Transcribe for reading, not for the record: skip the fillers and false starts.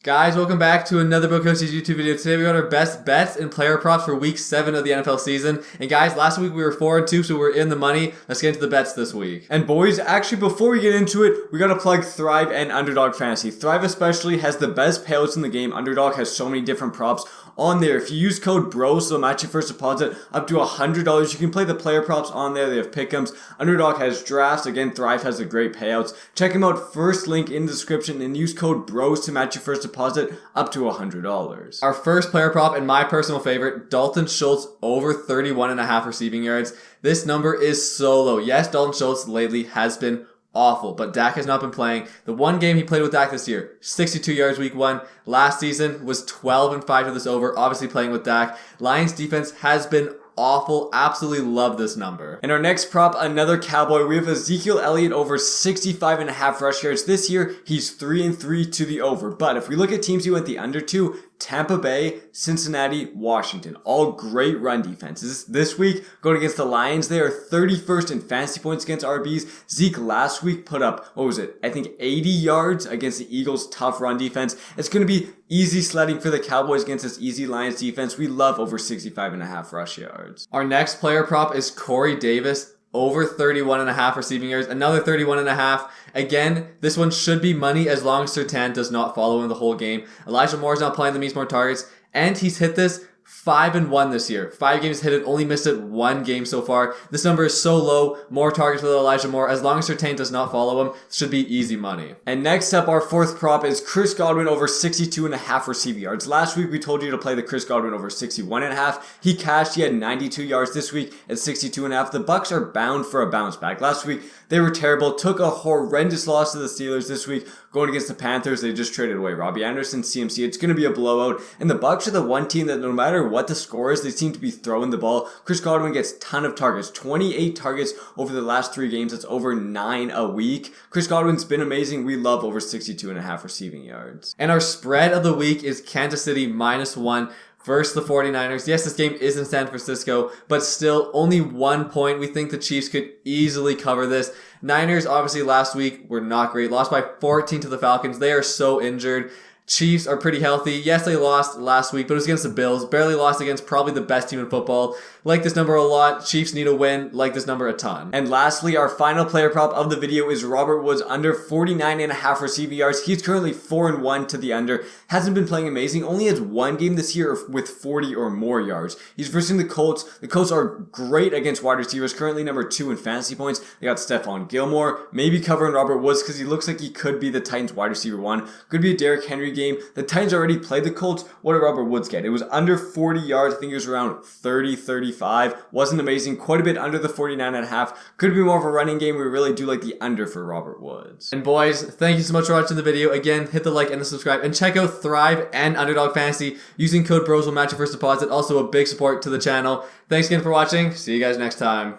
Guys, welcome back to another Bro Coaches YouTube video. Today we got our best bets and player props for week 7 of the NFL season. And guys, last week we were 4-2, so we're in the money. Let's get into the bets this week. And boys, actually before we get into it, we gotta plug Thrive and Underdog Fantasy. Thrive especially has the best payouts in the game. Underdog has so many different props on there. If you use code BROS, they'll match your first deposit up to $100. You can play the player props on there. They have pick'ems. Underdog has drafts. Again, Thrive has the great payouts. Check them out. First link in the description and use code BROS to match your first deposit up to $100. Our first player prop and my personal favorite, Dalton Schultz over 31.5 receiving yards. This number is so low. Yes, Dalton Schultz lately has been awful, but Dak has not been playing. The one game he played with Dak this year, 62 yards week 1. Last season was 12-5 to this over, obviously playing with Dak. Lions defense has been awful. Absolutely love this number. And our next prop, another Cowboy. We have Ezekiel Elliott over 65.5 rush yards. This year, he's 3-3 to the over. But if we look at teams he went the under to, Tampa Bay, Cincinnati, Washington. All great run defenses. This week, going against the Lions, they are 31st in fantasy points against RBs. Zeke last week put up, 80 yards against the Eagles' tough run defense. It's going to be easy sledding for the Cowboys against this easy Lions defense. We love over 65.5 rush yards. Our next player prop is Corey Davis. Over 31.5 receiving yards, another 31.5. Again, this one should be money as long as Surtain does not follow in the whole game. Elijah Moore's not playing, that means more targets. And he's hit this 5-1 this year. 5 games hit it, only missed it 1 game so far. This number is so low. More targets with Elijah Moore. As long as Surtain does not follow him, should be easy money. And next up, our fourth prop is Chris Godwin over 62.5 receiving yards. Last week, we told you to play the Chris Godwin over 61.5. He cashed. He had 92 yards this week at 62.5. The Bucs are bound for a bounce back. Last week, they were terrible. Took a horrendous loss to the Steelers this week. Going against the Panthers, they just traded away Robbie Anderson, CMC. It's going to be a blowout. And the Bucs are the one team that no matter what the score is, they seem to be throwing the ball. Chris Godwin gets a ton of targets. 28 targets over the last 3 games. That's over 9 a week. Chris Godwin's been amazing. We love over 62.5 receiving yards. And our spread of the week is Kansas City -1 versus the 49ers. Yes, this game is in San Francisco, but still only 1 point. We think the Chiefs could easily cover this. Niners, obviously, last week were not great. Lost by 14 to the Falcons. They are so injured. Chiefs are pretty healthy. Yes, they lost last week, but it was against the Bills. Barely lost against probably the best team in football. Like this number a lot. Chiefs need a win. Like this number a ton. And lastly, our final player prop of the video is Robert Woods under 49.5 receiving yards. He's currently 4-1 to the under. Hasn't been playing amazing. Only has 1 game this year with 40 or more yards. He's versing the Colts. The Colts are great against wide receivers. Currently number 2 in fantasy points. They got Stephon Gilmore. Maybe covering Robert Woods because he looks like he could be the Titans wide receiver 1. Could be a Derrick Henry game. The Titans already played the Colts. What did Robert Woods get? It was under 40 yards. I think it was around 30, 35. Wasn't amazing. Quite a bit under the 49.5. Could be more of a running game. We really do like the under for Robert Woods. And boys, thank you so much for watching the video. Again, hit the like and the subscribe. And check out Thrive and Underdog Fantasy. Using code BROS will match your first deposit. Also a big support to the channel. Thanks again for watching. See you guys next time.